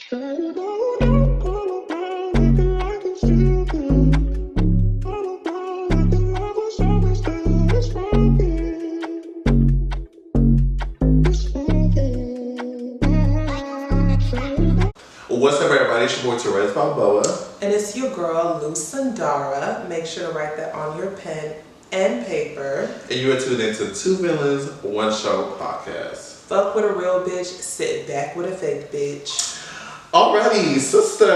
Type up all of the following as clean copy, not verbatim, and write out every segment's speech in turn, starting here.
What's up, everybody? It's your boy Terez Balboa. And it's your girl, Lou Sundara. Make sure to write that on your pen and paper. And you are tuned into Two Villains, One Show podcast. Fuck with a real bitch, sit back with a fake bitch. Alrighty, sister.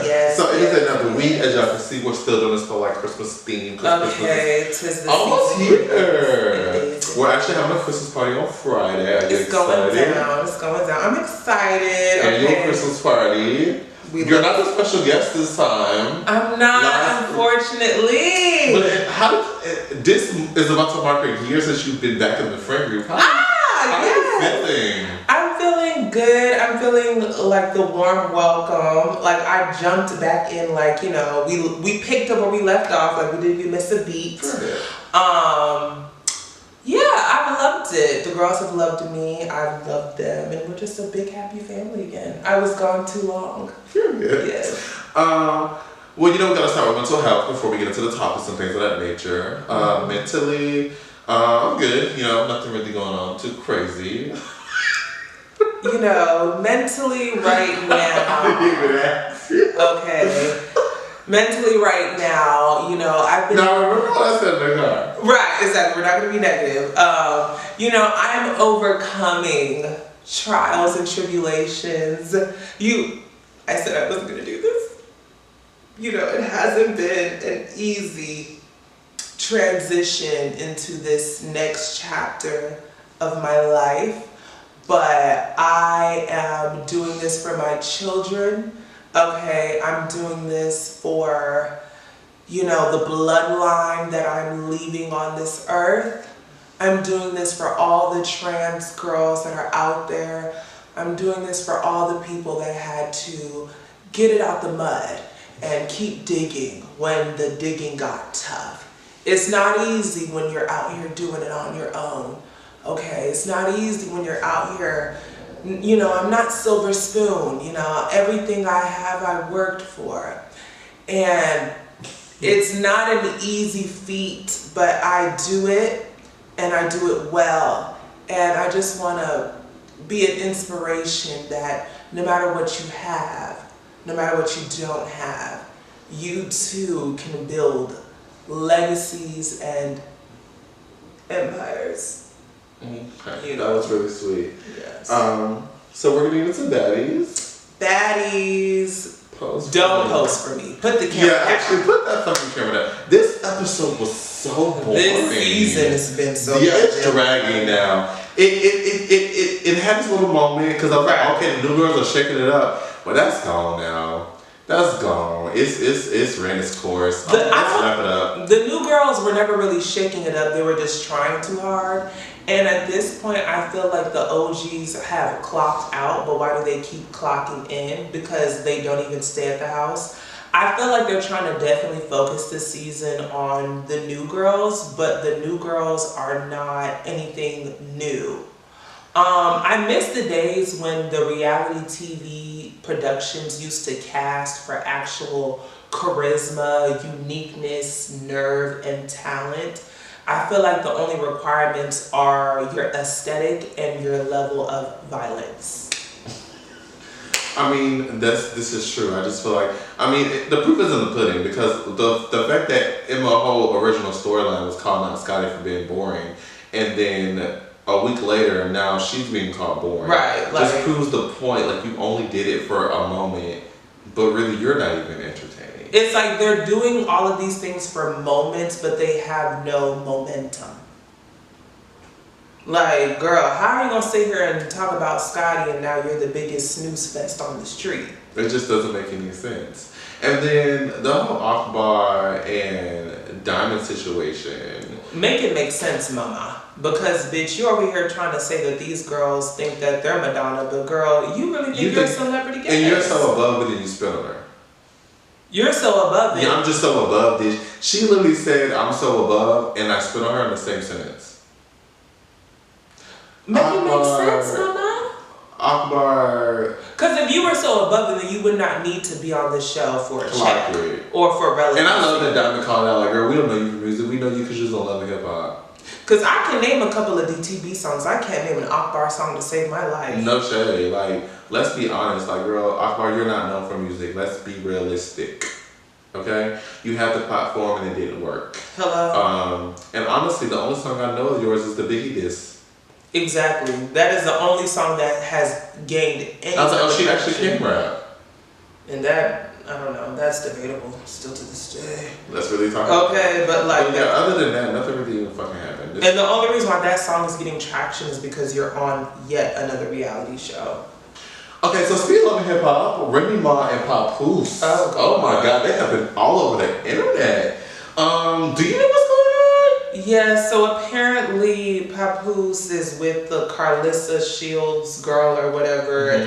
Yes. So it is another week. As y'all can see, we're still doing this for like Christmas theme. Okay, tis the almost season. here. We're actually having a Christmas party on Friday. It's going down. It's going down. I'm excited. Annual Christmas party. You're not the special guest this time. I'm not, unfortunately. But this is about to mark a year since you've been back in the friend group. How are you feeling? I'm feeling good. I'm feeling like the warm welcome. Like I jumped back in, like, you know, we picked up where we left off. Like we miss a beat. Yeah, I've loved it. The girls have loved me. I've loved them, and we're just a big happy family again. I was gone too long. Yes. Well, you know, we gotta start with mental health before we get into the topics and things of that nature. Mentally, I'm good. You know, nothing really going on too crazy. You know, mentally right now. Okay. Mentally right now, you know, I've been... Now, remember what I said in the car. Right, exactly. We're not going to be negative. You know, I'm overcoming trials and tribulations. I said I wasn't going to do this. You know, it hasn't been an easy transition into this next chapter of my life. But I am doing this for my children. Okay, I'm doing this for, you know, the bloodline that I'm leaving on this earth. I'm doing this for all the trans girls that are out there. I'm doing this for all the people that had to get it out the mud and keep digging when the digging got tough. It's not easy when you're out here doing it on your own. Okay, it's not easy when you're out here. You know, I'm not silver spoon, you know, everything I have, I worked for. And it's not an easy feat, but I do it and I do it well. And I just want to be an inspiration that no matter what you have, no matter what you don't have, you too can build legacies and empires. Okay, that was really sweet. Yes. So we're gonna get into baddies. Don't post for me. Put the camera down. Actually put that fucking camera down. This episode was so boring. This season has been so it's dragging now. It had this little moment because I was like, okay, the new girls are shaking it up, but that's gone now. That's gone. It's ran its course. Let's wrap it up. The new girls were never really shaking it up. They were just trying too hard. And at this point, I feel like the OGs have clocked out, but why do they keep clocking in? Because they don't even stay at the house. I feel like they're trying to definitely focus this season on the new girls, but the new girls are not anything new. I miss the days when the reality TV productions used to cast for actual charisma, uniqueness, nerve, and talent. I feel like the only requirements are your aesthetic and your level of violence. I mean, this is true. I just feel like, the proof is in the pudding because the fact that Emma whole original storyline was calling out Scotty for being boring, and then a week later, now she's being called boring. Right. Just proves the point. Like, you only did it for a moment, but really you're not even entertaining. It's like they're doing all of these things for moments, but they have no momentum. Like, girl, how are you going to sit here and talk about Scotty and now you're the biggest snooze fest on the street? It just doesn't make any sense. And then the whole Akbar and Diamond situation. Make it make sense, mama. Because, bitch, you're over here trying to say that these girls think that they're Madonna, but girl, you really think you're a celebrity guest? And you're so above it and you spit on her. You're so above it. Yeah, I'm just so above this. She literally said, I'm so above, and I spit on her in the same sentence. Make it make sense, mama. Akbar. Because if you were so above it, then you would not need to be on this show for a check or for relevancy. And I love that Diamond called out like, girl, we don't know you from music. We know you because you just don't love hip hop. Because I can name a couple of DTB songs. I can't name an Akbar song to save my life. No shade. Like, let's be honest. Like, girl, Akbar, you're not known for music. Let's be realistic. Okay? You have the platform and it didn't work. Hello? And honestly, the only song I know of yours is the Biggie diss. Exactly. That is the only song that has gained any. I was like, oh, she actually can rap. And that, I don't know, that's debatable still to this day. Let's really talk about Okay, but like. But yeah, other than that, nothing really even fucking happened. And the only reason why that song is getting traction is because you're on yet another reality show. Okay, so speaking of hip hop, Remy Ma and Papoose. Oh my god, they have been all over the internet. Do you know what's going on? Yeah, so apparently Papoose is with the Carlissa Shields girl or whatever,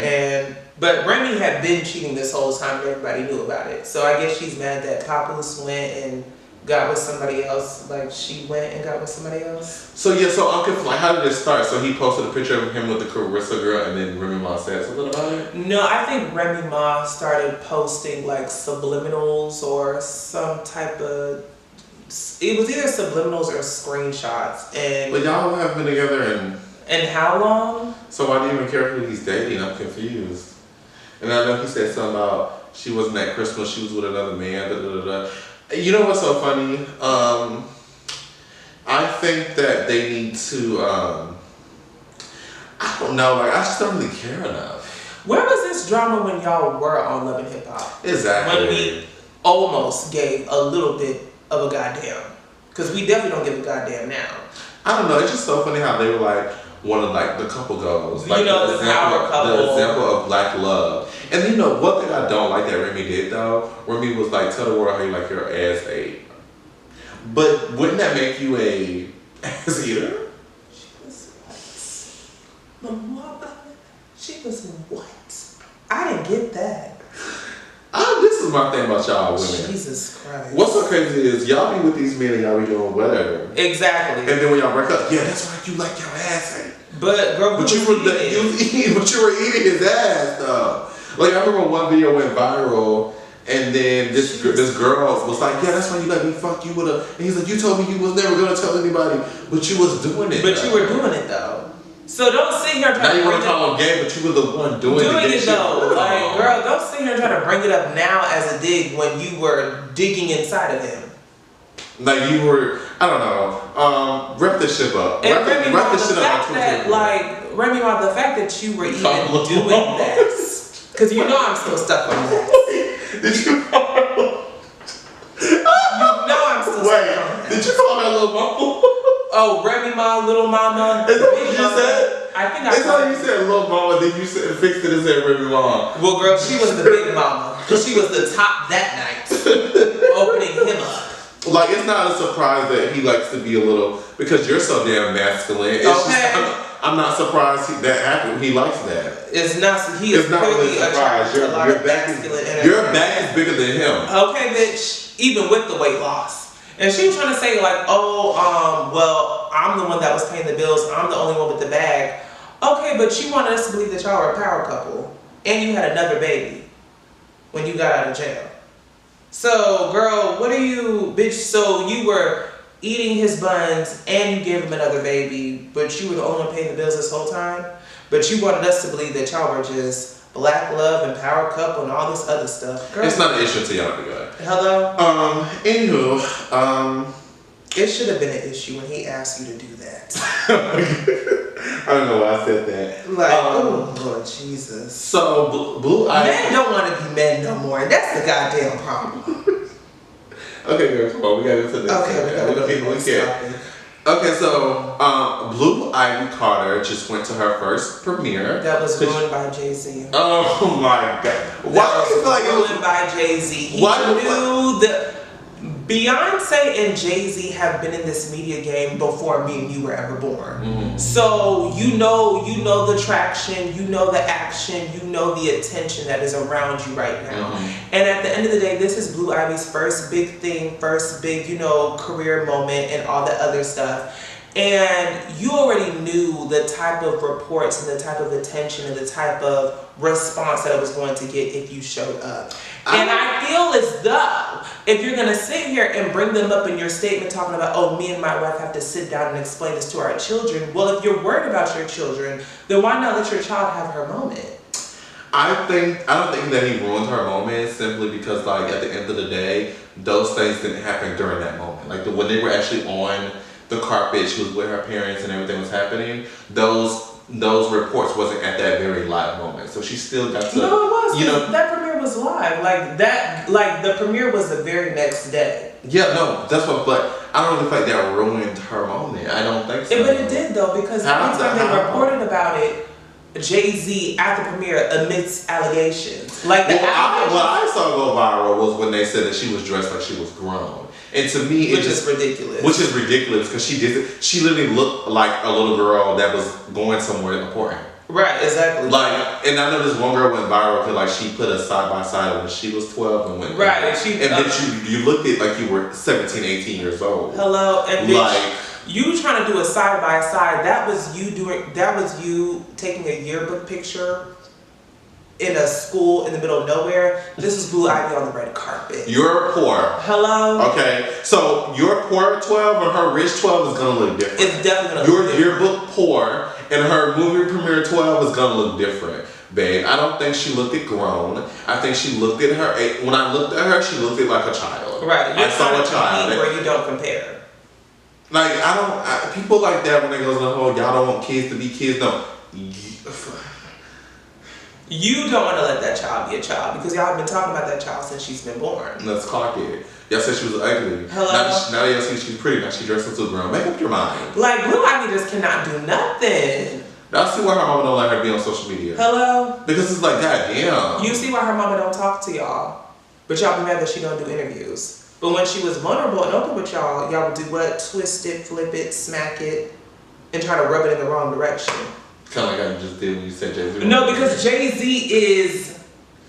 but Remy had been cheating this whole time and everybody knew about it. So I guess she's mad that Papoose went and got with somebody else. Like she went and got with somebody else. So yeah, so I'm confused. Like, how did it start? So he posted a picture of him with the Carissa girl, and then Remy Ma said something about it. No, I think Remy Ma started posting like subliminals or some type of. It was either subliminals or screenshots, and. But y'all have been together and how long? So why do you even care who he's dating? I'm confused. And I know he said something about she wasn't at Christmas, she was with another man. Da, da, da, da. You know what's so funny? I think that they need to, I don't know, like, I just don't really care enough. Where was this drama when y'all were on Love and Hip Hop? Exactly. When we almost gave a little bit of a goddamn. Because we definitely don't give a goddamn now. I don't know, it's just so funny how they were like, one of like the couple goals. Like, you know, the power couple. The example of black love. And you know, one thing I don't like that Remy did though, Remy was like, tell the world how you like your ass ate. But wouldn't that make you a ass eater? She was what? She was what? I didn't get that. This is my thing about y'all women. Jesus Christ. What's so crazy is y'all be with these men and y'all be doing whatever. Exactly. And then when y'all break up, yeah, that's right, you like your ass ate. But girl, but you were eating his ass though. Like I remember one video went viral, and then this girl was like, yeah, that's why you let me fuck you with a. And he's like, you told me you was never gonna tell anybody, but you was doing it. But though. You were doing it though. So don't sit here and try now to. You want to call him gay, but you were the one doing it though. Like, girl, don't sit here and try to bring it up now as a dig when you were digging inside of him. Like you were, I don't know. Wrap this shit up. And Remy Ma, the fact that, like, Remy Ma, the fact that you were even doing that, because you know I'm still stuck on that. Did you call her? You know I'm still stuck on that. Did you call her little mama? Oh, Remy Ma, little mama. Is that what you said? I think I thought you said little mama, then you said, fixed it and said Remy Ma. Well, girl, she was the big mama, because she was the top that night, opening him up. Like, it's not a surprise that he likes to be a little, because you're so damn masculine. It's just, I'm not surprised that happened. He likes that. It's not. He is not really surprised. Your back is bigger than him. Okay, bitch. Even with the weight loss, and she was trying to say like, oh, well, I'm the one that was paying the bills. I'm the only one with the bag. Okay, but you wanted us to believe that y'all were a power couple, and you had another baby when you got out of jail. So, girl, what are you, bitch? So you were eating his buns and you gave him another baby, but you were the only one paying the bills this whole time? But you wanted us to believe that y'all were just black love and power couple and all this other stuff. Girl, it's not an issue until y'all together. Hello? Anywho, it should have been an issue when he asked you to do that. I don't know why I said that. Like, oh Lord Jesus. So Blue Ivy. Men don't want to be men no more. That's the goddamn problem. Okay, girl, come on, we gotta get to this. Okay, we gotta go to this topic. Okay, so Blue Ivy Carter just went to her first premiere. That was ruined by Jay-Z. Oh my god! Why do you feel like it was ruined by Jay-Z? He knew the Beyonce and Jay-Z have been in this media game before me and you were ever born. Mm-hmm. So you know the traction, you know the action, you know the attention that is around you right now. Mm-hmm. And at the end of the day, this is Blue Ivy's first big thing, first big, career moment and all the other stuff. And you already knew the type of reports and the type of attention and the type of response that it was going to get if you showed up. And I feel as though if you're going to sit here and bring them up in your statement talking about, oh, me and my wife have to sit down and explain this to our children. Well, if you're worried about your children, then why not let your child have her moment? I don't think that he ruined her moment simply because, like, at the end of the day, those things didn't happen during that moment. Like, when they were actually on the carpet, she was with her parents and everything was happening, those reports wasn't at that very live moment. So she still got to... No, it was. You know, that premiere was live. Like the premiere was the very next day. Yeah, no, that's what, but I don't really think that ruined her moment. I don't think so. But it did, though, because anytime they reported about it, Jay-Z at the premiere admits allegations. Like what I saw go viral was when they said that she was dressed like she was grown. And to me, which is ridiculous. Which is ridiculous because she literally looked like a little girl that was going somewhere important. Right, exactly. Like, and I know this one girl went viral because like she put a side by side when she was 12 and went right, and then you looked at like you were 17, 18 years old. Hello, and bitch, like you trying to do a side by side. That was you taking a yearbook picture in a school in the middle of nowhere. This is Blue Ivy on the red carpet. You're poor. Hello? Okay. So your poor 12 and her rich 12 is gonna look different. It's definitely gonna look different. Your yearbook poor and her movie premiere 12 is gonna look different. Babe, I don't think she looked at grown. I think she looked at her, when I looked at her, she looked at like a child. Right. I saw a child. Where you don't compare. Like, people like that when they go to the whole, y'all don't want kids to be kids. No. You don't want to let that child be a child because y'all have been talking about that child since she's been born. Let's clock it. Y'all said she was ugly. Hello? Now y'all see she's pretty. Now she dresses too grown. Make up your mind. Like, Blue Ivy just cannot do nothing. Now see why her mama don't let her be on social media. Hello? Because it's like, goddamn. You see why her mama don't talk to y'all. But y'all be mad that she don't do interviews. But when she was vulnerable and open with y'all would do what? Twist it, flip it, smack it, and try to rub it in the wrong direction. Kind of like I just did when you said Jay-Z. No, because Jay-Z is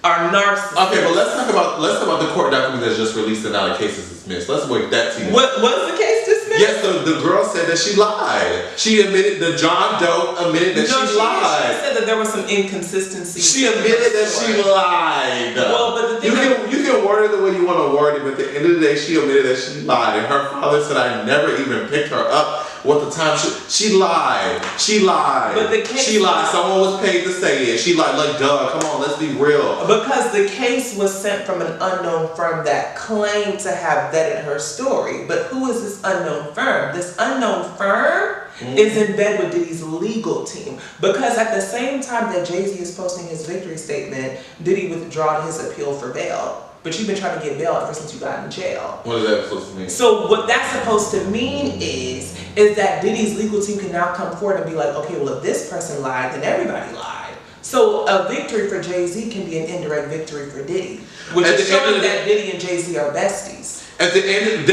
our narcissist. Okay, but let's talk about the court document that's just released and now the case is dismissed. Let's wait that to you. What was the case dismissed? Yes, the girl said that she lied. She admitted, the John Doe admitted that she lied. She said that there was some inconsistencies. She admitted that she lied. Well, but the thing you can word it the way you want to word it, but at the end of the day, she admitted that she lied. And her father said, I never even picked her up. What the time she lied. She lied. But the case she lied. Someone was paid to say it. She lied. Like, duh, come on, let's be real. Because the case was sent from an unknown firm that claimed to have vetted her story. But who is this unknown firm? This unknown firm is in bed with Diddy's legal team. Because at the same time that Jay-Z is posting his victory statement, Diddy withdrew his appeal for bail. But you've been trying to get bail ever since you got in jail. What is that supposed to mean? So what that's supposed to mean is that Diddy's legal team can now come forward and be like, okay, well, if this person lied, then everybody lied. So a victory for Jay-Z can be an indirect victory for Diddy, which is showing that Diddy and Jay-Z are besties. At the end,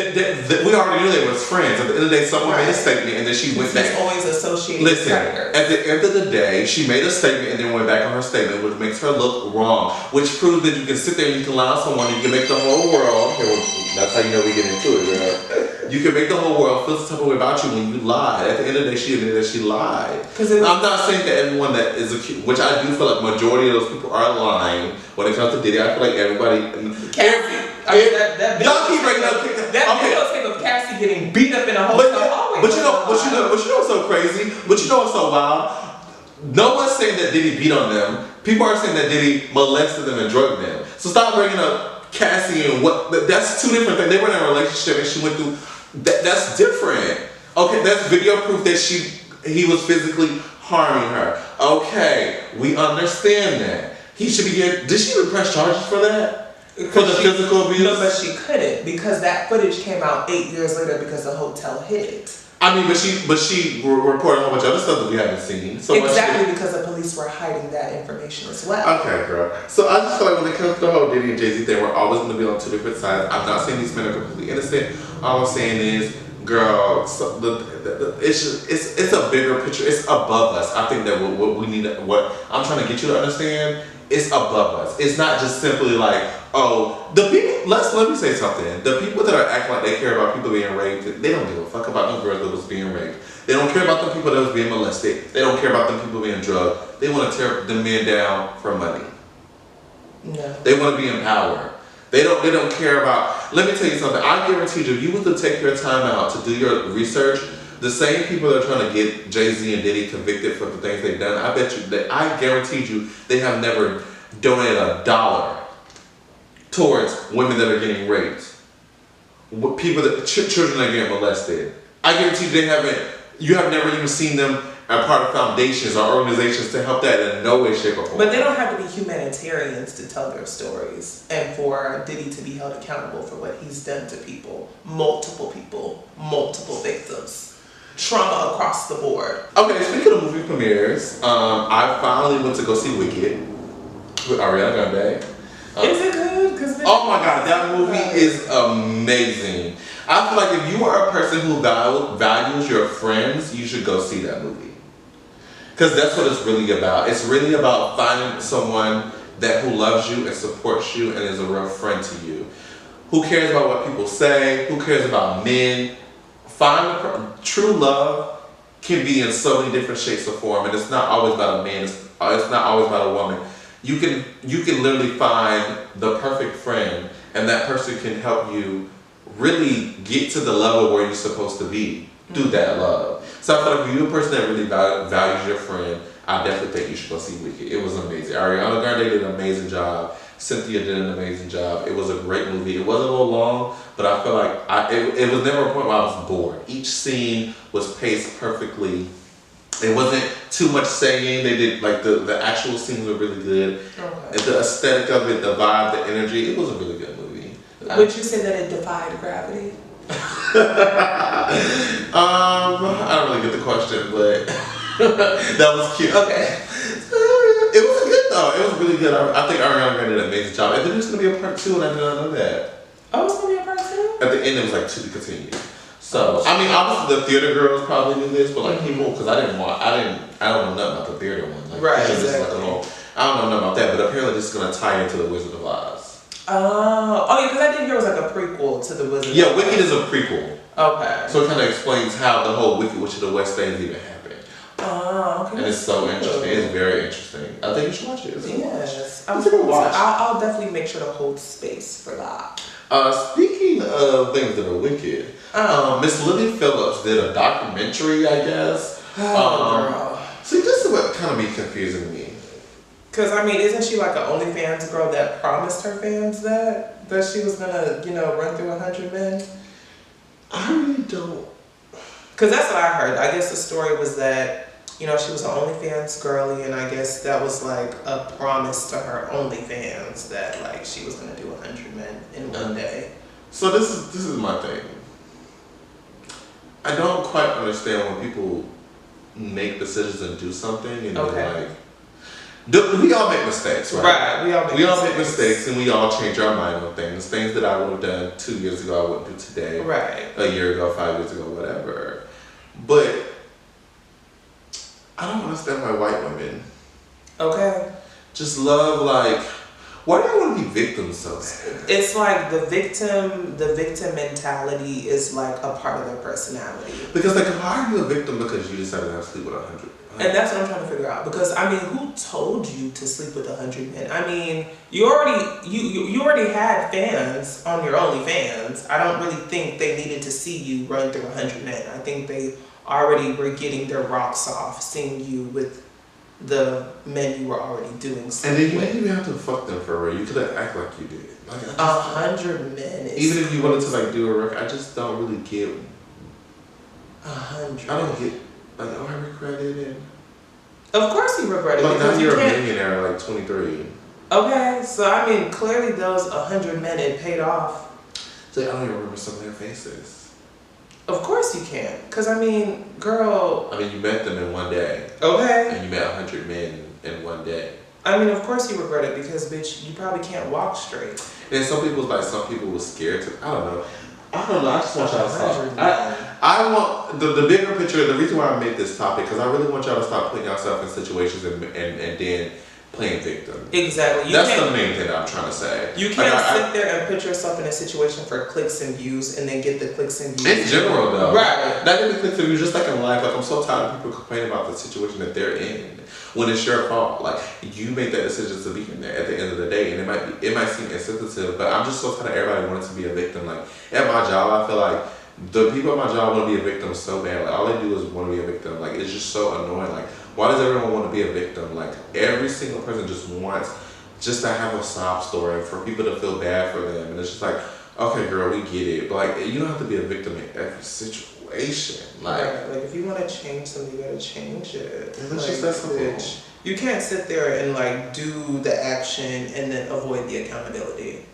we already knew they was friends. At the end of the day, someone made a statement and then she went back. He's always associated with predators. At the end of the day, she made a statement and then went back on her statement, which makes her look wrong. Which proves that you can sit there and you can lie on someone and you can make the whole world. That's how you know we get into it, girl. You can make the whole world feel some type of way about you when you lied. At the end of the day, she admitted that she lied. I'm not saying that everyone that is accused, which I do feel like majority of those people are lying when it comes to Diddy. I feel like everybody. Y'all keep bringing up that videotape of Cassie getting beat up in a hotel. But you know what's so crazy? But you know what's so wild? No one's saying that Diddy beat on them. People are saying that Diddy molested them and drugged them. So stop bringing up Cassie and what. That's two different things. They were in a relationship and she went through. That's different. Okay, that's video proof that he was physically harming her. Okay, we understand that. He should be here. Did she even press charges for that? For the physical abuse? No, but she couldn't because that footage came out 8 years later because the hotel hid it. I mean, but she reported a whole bunch of other stuff that we haven't seen. So exactly because the police were hiding that information as well. Okay, girl. So I just feel like when it comes to the whole Diddy and Jay-Z thing, we're always going to be on two different sides. I'm not saying these men are completely innocent. All I'm saying is, girl, it's a bigger picture. It's above us. I think that what we need, what I'm trying to get you to understand, it's above us. It's not just simply like, oh, the people, let me say something. The people that are acting like they care about people being raped, they don't give a fuck about no girls that was being raped. They don't care about the people that was being molested. They don't care about the people being drugged. They want to tear the men down for money. No. They want to be in power. They don't care about. Let me tell you something. I guarantee you, if you were to take your time out to do your research, the same people that are trying to get Jay-Z and Diddy convicted for the things they've done, I bet you that I guarantee you they have never donated $1 towards women that are getting raped, people that children that are getting molested. I guarantee you you have never even seen them as part of foundations or organizations to help that in no way, shape, or form. But they don't have to be humanitarians to tell their stories and for Diddy to be held accountable for what he's done to people, multiple victims, trauma across the board. Okay, speaking of movie premieres, I finally went to go see Wicked with Ariana Grande. Is it good? Oh my God, that movie is amazing. I feel like if you are a person who values your friends, you should go see that movie. Because that's what it's really about. It's really about finding someone who loves you and supports you and is a real friend to you. Who cares about what people say? Who cares about men? True love can be in so many different shapes or form, and it's not always about a man. It's not always about a woman. You can literally find the perfect friend, and that person can help you really get to the level where you're supposed to be through that love. So I feel like if you're a person that really values your friend, I definitely think you should go see Wicked. It was amazing. Ariana Grande did an amazing job. Cynthia did an amazing job. It was a great movie. It wasn't a little long, but I feel like it was never a point where I was bored. Each scene was paced perfectly. It wasn't too much saying. They did like the actual scenes were really good. Okay. The aesthetic of it, the vibe, the energy. It was a really good movie. Would you say that it defied gravity? I don't really get the question, but that was cute. Okay. It was good though. It was really good. I think Ariana Grande did an amazing job. And then there's gonna be a part 2, and I did not know that. Oh, it's gonna be a part 2? At the end, it was like to be continued. So I mean, obviously the theater girls probably knew this, but like people, because I don't know nothing about the theater one. Like, right. Exactly. I don't know nothing about that, but apparently this is gonna tie into the Wizard of Oz. Oh yeah, because I did hear it was like a prequel to the Wizard. Yeah, Wicked is a prequel. Okay. So it kind of explains how the whole Wicked Witch of the West thing even happened. Oh, okay. And it's so interesting. It's very interesting. I think you should watch it. Yes. I'll definitely make sure to hold space for that. Speaking of things that are wicked, Miss Lily Phillips did a documentary, I guess. Girl. See, this is what kind of be confusing me. Because, I mean, isn't she like an OnlyFans girl that promised her fans that she was going to, run through 100 men? I really don't. Because that's what I heard. I guess the story was that, she was an OnlyFans girly, and I guess that was like a promise to her OnlyFans that like she was gonna do 100 men in one day. So this is my thing. I don't quite understand when people make decisions and do something and they're like, we all make mistakes, right? Right. We all make mistakes and we all change our mind on things. Things that I would have done 2 years ago, I wouldn't do today. Right. A year ago, 5 years ago, whatever. But I don't understand why white women just love why do you want to be victims so bad? It's like the victim mentality is like a part of their personality. Because why are you a victim because you decided to have sleep with 100? And that's what I'm trying to figure out. Because I mean, who told you to sleep with 100 men? I mean, you already had fans on your OnlyFans. I don't really think they needed to see you run through 100 men. I think they already were getting their rocks off seeing you with the men you were already doing stuff. And then you didn't even have to fuck them for real. You could have act like you did. 100 men is even if you wanted to do a record, I just don't really get 100. I don't get I regretted it. Of course you regret it. But now you're a millionaire at 23. Okay, so I mean clearly those 100 men it paid off. So I don't even remember some of their faces. Of course you can. Because, I mean, girl... I mean, you met them in one day. Okay. And you met 100 men in one day. I mean, of course you regret it because, bitch, you probably can't walk straight. And some people were scared to... I don't know. I just want y'all to stop. I want... The bigger picture, the reason why I made this topic, because I really want y'all to stop putting yourself in situations and then playing victim. Exactly. That's the main thing that I'm trying to say. You can't sit there and put yourself in a situation for clicks and views and then get the clicks and views. In general, though. Right. Not even clicks and views, just like in life. Like, I'm so tired of people complaining about the situation that they're in when it's your fault. Like, you made that decision to be in there at the end of the day, and it might seem insensitive, but I'm just so tired of everybody wanting to be a victim. Like, at my job, I feel like the people at my job want to be a victim so bad. Like, all they do is want to be a victim. Like, it's just so annoying. Like, why does everyone want to be a victim? Like, every single person just wants just to have a sob story and for people to feel bad for them. And it's just like, okay, girl, we get it. But, like, you don't have to be a victim in every situation. Like, like if you want to change something, you got to change it. It's just that simple. You can't sit there and, like, do the action and then avoid the accountability.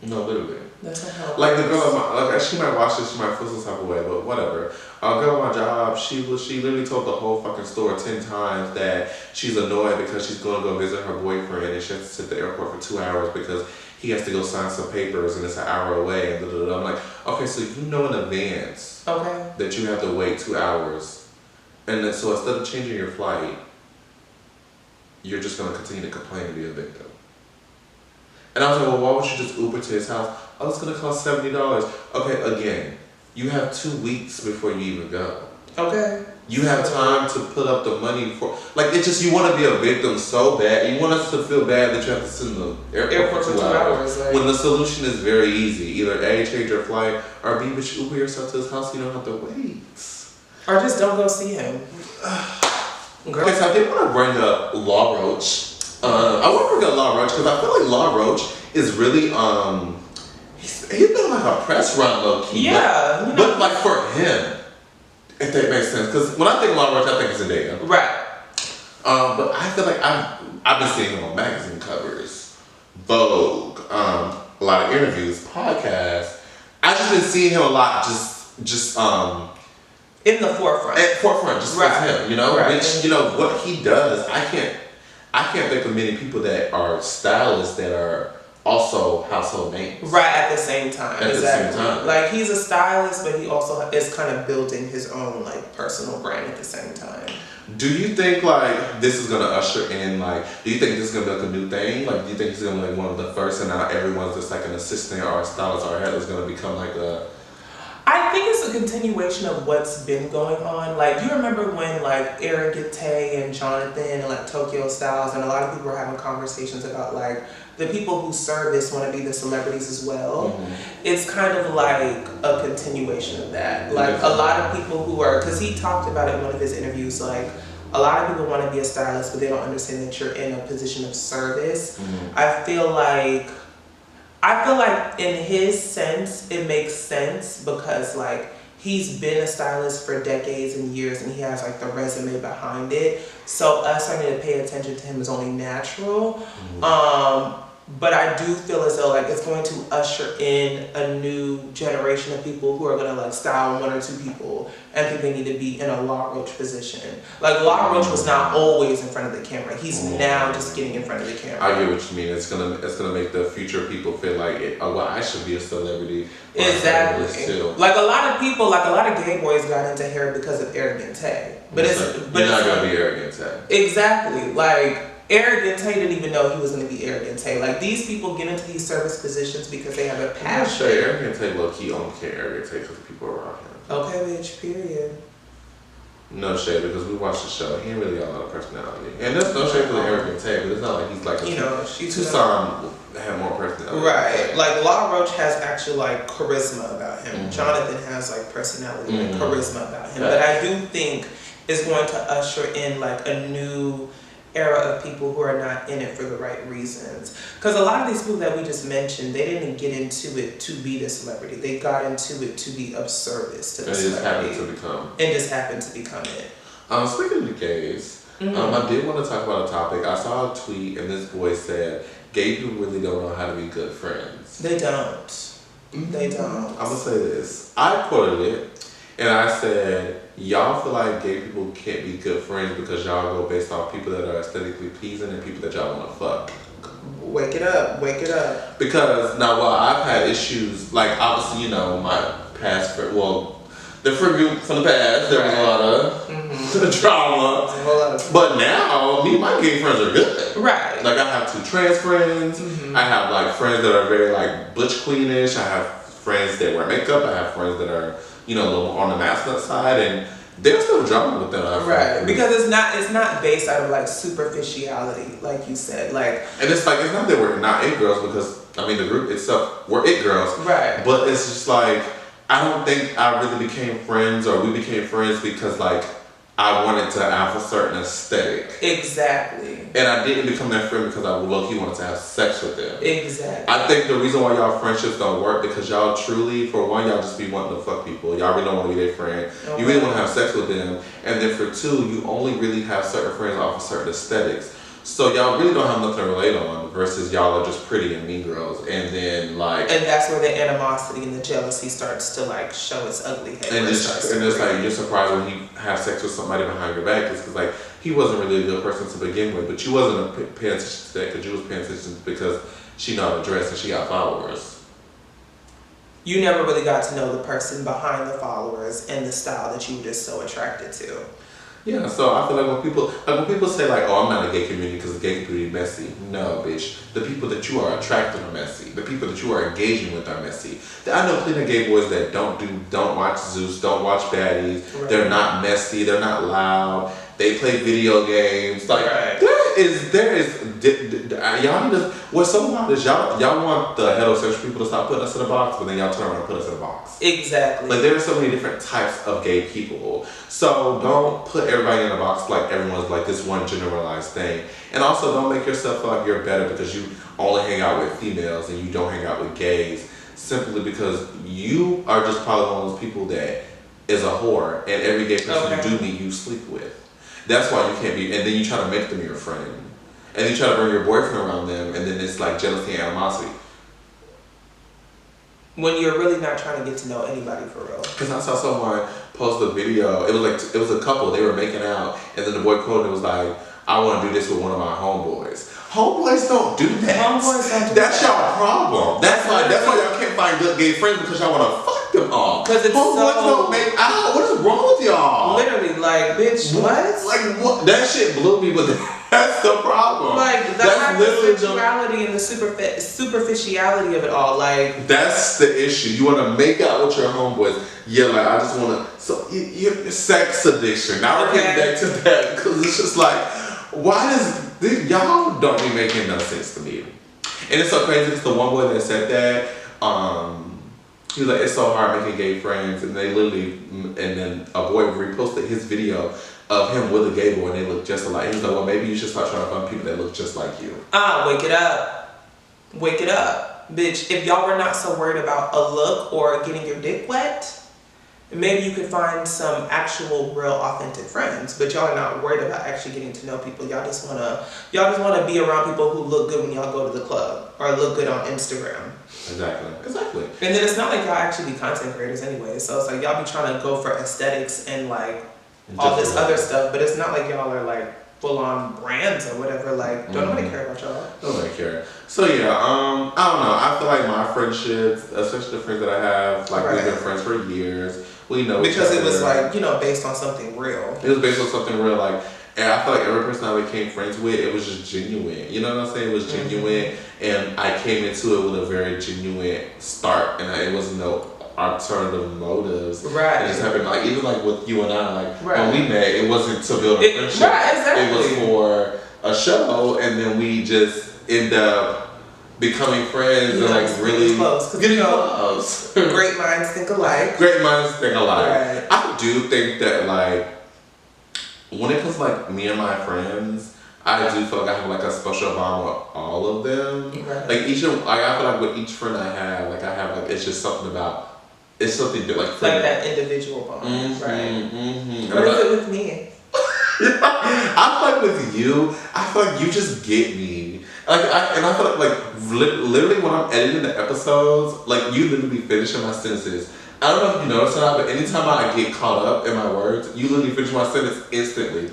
No, literally. That's not how it like, the works. girl, like, she might watch this, she might feel some type of way, but whatever. A girl at my job, she literally told the whole fucking store 10 times that she's annoyed because she's going to go visit her boyfriend and she has to sit at the airport for 2 hours because he has to go sign some papers and it's an hour away. And I'm like, okay, so you know in advance that you have to wait 2 hours. And then, so instead of changing your flight, you're just going to continue to complain and be a victim. And I was like, well, why would you just Uber to his house? Oh, it's going to cost $70. Okay, again, you have 2 weeks before you even go. Okay. You have time to put up the money for, like, it's just, you want to be a victim so bad. You want us to feel bad that you have to sit in the airport for 2 hours. Like, when the solution is very easy. Either A, change your flight, or B, but you Uber yourself to his house so you don't have to wait. Or just don't go see him. Okay, so I did want to bring up Law Roach. I want to bring up Law Roach because I feel like Law Roach is really, he's been like a press run low key. Yeah. But like for him, if that makes sense. Because when I think of Law Roach, I think it's Zendaya. Right. But I feel like I've been seeing him on magazine covers, Vogue, a lot of interviews, podcasts. I've just been seeing him a lot just in the forefront. At forefront, just with him, you know? Right. Which, you know, what he does, I can't think of many people that are stylists that are also household names. Right, at the same time. At exactly. the same time. Like, he's a stylist, but he also is kind of building his own, like, personal brand at the same time. Do you think, like, this is going to usher in, like, do you think this is going to be, like, a new thing? Like, do you think he's going to be, like, one of the first and now everyone's just, like, an assistant or a stylist or a head is going to become, like, a... I think it's a continuation of what's been going on. Like, you remember when, like, Aaron Tay and Jonathan and, like, Tokyo Styles and a lot of people were having conversations about, like, the people who service want to be the celebrities as well. Mm-hmm. It's kind of like a continuation of that. Like, a lot of people who are, because he talked about it in one of his interviews, like, a lot of people want to be a stylist, but they don't understand that you're in a position of service. Mm-hmm. I feel like in his sense, it makes sense because, like, he's been a stylist for decades and years and he has, like, the resume behind it. So us starting to pay attention to him is only natural. Mm-hmm. But I do feel as though, like, it's going to usher in a new generation of people who are going to, like, style one or two people and think they need to be in a Law Roach position. Like, Law Roach was not always in front of the camera. He's now just getting in front of the camera. I get what you mean. It's gonna make the future people feel like, oh, well, I should be a celebrity. Exactly. Like, a lot of people, like, a lot of gay boys got into hair because of Arrogant Tay. But you're not gonna be Arrogant Tay. Exactly. Like, Arrogant Tay didn't even know he was going to be Arrogant Tay. Like, these people get into these service positions because they have a passion. Arrogant Tay low-key only can't Arrogant Tay because the people around him. Okay, bitch, period. No shade, because we watched the show. He ain't really got a lot of personality. And there's no shade for the Arrogant Tay, but it's not like he's like a Tucson have more personality. Right. Like, Law Roach has actually, like, charisma about him. Mm-hmm. Jonathan has, like, personality and charisma about him. But I do think it's going to usher in, like, a new era of people who are not in it for the right reasons. Because a lot of these people that we just mentioned, they didn't get into it to be the celebrity. They got into it to be of service to the celebrity. And just happened to become it. Speaking of the gays, I did want to talk about a topic. I saw a tweet and this boy said, gay people really don't know how to be good friends. They don't. They don't. I'm going to say this. I quoted it and I said, y'all feel like gay people can't be good friends because y'all go based off people that are aesthetically pleasing and people that y'all want to fuck. Wake it up. Wake it up. Because now while I've had issues, like obviously, you know, my past, the friend group from the past, there was a lot of drama. It's a whole lot of But now, me and my gay friends are good. right. Like I have 2 trans friends. Mhm. I have like friends that are very like butch queenish. I have friends that wear makeup. I have friends that are, you know, a little on the masculine side, and there's no drama with them. I feel Right, like. because it's not based out of like superficiality, like you said, like And it's like, it's not that we're not it girls, because I mean the group itself, we're it girls. right, But it's just like, I don't think I really became friends, or we became friends because like I wanted to have a certain aesthetic. exactly, And I didn't become that friend because I low-key wanted to have sex with them. exactly. I think the reason why y'all friendships don't work because y'all truly, for one, y'all just be wanting to fuck people. Y'all really don't want to be their friend. Okay. You really want to have sex with them. And then for 2, you only really have certain friends off of certain aesthetics. So y'all really don't have nothing to relate on versus y'all are just pretty and mean girls. And then like... And that's where the animosity and the jealousy starts to like show its ugly head. And where it just starts to and it's breed. like you're surprised when you have sex with somebody behind your back. It's because like he wasn't really a good person to begin with, but you wasn't paying attention to that because you was paying attention because she know how to dress and she got followers. You never really got to know the person behind the followers and the style that you were just so attracted to. Yeah, so I feel like when people say like, oh, I'm not a gay community because the gay community is messy. No, bitch. The people that you are attracting are messy. The people that you are engaging with are messy. I know plenty of gay boys that don't watch Zeus, don't watch baddies. Right. They're not messy. They're not loud. They play video games. Like Right. there is y'all need to. What's so wild is y'all want the heterosexual people to stop putting us in a box, but then y'all turn around and put us in a box. Exactly. Like there are so many different types of gay people. So don't put everybody in a box like everyone's like this one generalized thing. And also don't make yourself feel like you're better because you only hang out with females and you don't hang out with gays. Simply because you are just probably one of those people that is a whore and every gay person Okay. you do meet you sleep with. That's why you can't be, and then you try to make them your friend. And you try to bring your boyfriend around them and then it's like jealousy and animosity. When you're really not trying to get to know anybody for real. Because I saw someone post a video. It was a couple. They were making out, and then the boy quoted was like, "I want to do this with one of my homeboys." Homeboys don't do that. Homeboys don't do That's that. y'all problem. That's why y'all can't find good gay friends because y'all want to fuck them all. 'Cause it's homeboys so- don't make out. What is wrong with y'all? Literally, like, bitch, what? Like what? That shit blew me, but that's the problem. Like, the that's literally the. hypersexuality and the superficiality of it all. Like, That's the issue. You want to make out with your homeboys. Yeah, like I just want to. So you sex addiction. Now we're getting back to that because it's just like, why does y'all don't be making no sense to me? And it's so crazy because the one boy that said that, he was like, it's so hard making gay friends, and they literally, and then a boy reposted his video of him with a gay boy, and they look just alike. He was like, well, maybe you should start trying to find people that look just like you. wake it up. Wake it up. Bitch, if y'all were not so worried about a look or getting your dick wet, maybe you could find some actual, real, authentic friends. But y'all are not worried about actually getting to know people. Y'all just wanna be around people who look good when y'all go to the club or look good on Instagram. Exactly. And then it's not like y'all actually be content creators anyway. So it's like y'all be trying to go for aesthetics and like all this other stuff, but it's not like y'all are like full on brands or whatever. Like, don't nobody care about y'all. Nobody care. So yeah, I don't know. I feel like my friendships, especially the friends that I have, like we've been friends for years. We know Because each it was other. like, you know, based on something real. It was based on something real, like, and I feel like every person I became friends with, it was just genuine. You know what I'm saying? It was genuine, and I came into it with a very genuine start, and it was no alternative motives. Right. It just happened, like even like with you and I, like Right. when we met, it wasn't to build a friendship. Right, exactly. It was for a show, and then we just end up becoming friends and like really close. getting close. Great minds think alike. Great minds think alike. Right. I do think that like when it comes to like me and my friends, I do feel like I have like a special bond with all of them. Right. Like I feel like with each friend I have like it's just something about it's something that like that individual bond. Right. Mm-hmm. What is it with me? I feel like with you, I feel like you just get me. I feel like literally when I'm editing the episodes, like you literally finishing my sentences. I don't know if you notice or not, but anytime I get caught up in my words, you literally finish my sentence instantly.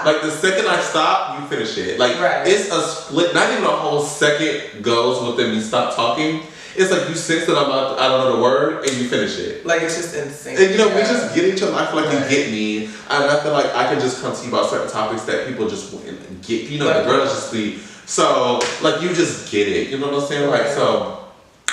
Like the second I stop, you finish it. Like Right. it's a split, not even a whole second goes within me stop talking. It's like you sense that I don't know the word, and you finish it. Like it's just insane. And we just get each other. I feel like you get me, and I feel like I can just come to you about certain topics that people just wouldn't get. The girls just be so like you just get it. You know what I'm saying? Like so,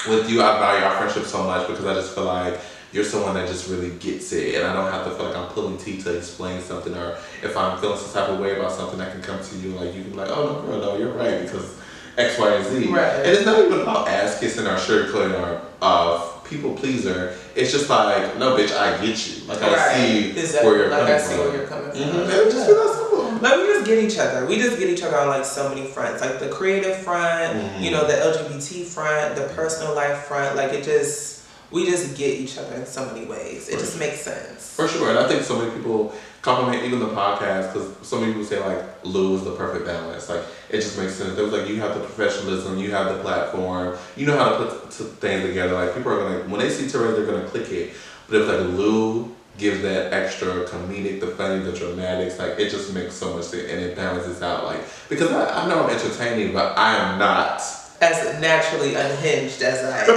with you, I value our friendship so much because I just feel like you're someone that just really gets it, and I don't have to feel like I'm pulling teeth to explain something, or if I'm feeling some type of way about something, I can come to you like you can be like, oh no, girl, no, you're right because X, Y, and Z. Right. And it's not even about ass kissing or sugarcoating or people pleaser. It's just like, no, bitch, I get you. Like I see where you're coming from. I see where you're coming from. Mm-hmm. And it just feels simple. Like we just get each other. We just get each other on like so many fronts. Like the creative front, the LGBT front, the personal life front. Like we just get each other in so many ways. It just makes sense. For sure. And I think so many people compliment even the podcast because so many people say like Lou is the perfect balance. Like it just makes sense. It was like you have the professionalism, you have the platform, you know how to put things together. Like people are gonna, when they see Terez, they're gonna click it. But if like Lou gives that extra comedic, the funny, the dramatics, like it just makes so much sense and it balances out. Like because I know I'm entertaining, but I am not as naturally unhinged as I am.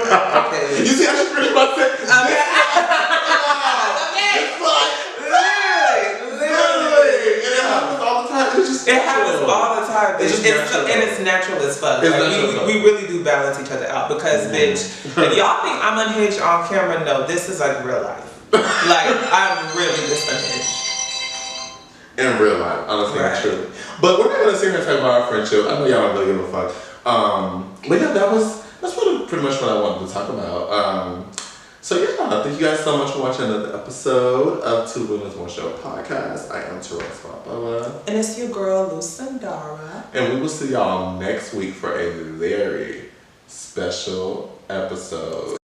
Okay. You see how she finished my sentence? Literally. And it happens all the time. It's just it happens all the time. And it's natural as fuck. Like, we really do balance each other out because, bitch, if y'all think I'm unhinged on camera, no, this is like real life. Like, I'm really just unhinged. In real life, honestly, truly. But we're not gonna sit here and talk about our friendship. I know y'all don't really give a fuck. But yeah, that's pretty much what I wanted to talk about. So yeah, thank you guys so much for watching another episode of Two Women's One Show podcast. I am Terez Barboa. And it's your girl, Lucindara. And we will see y'all next week for a very special episode.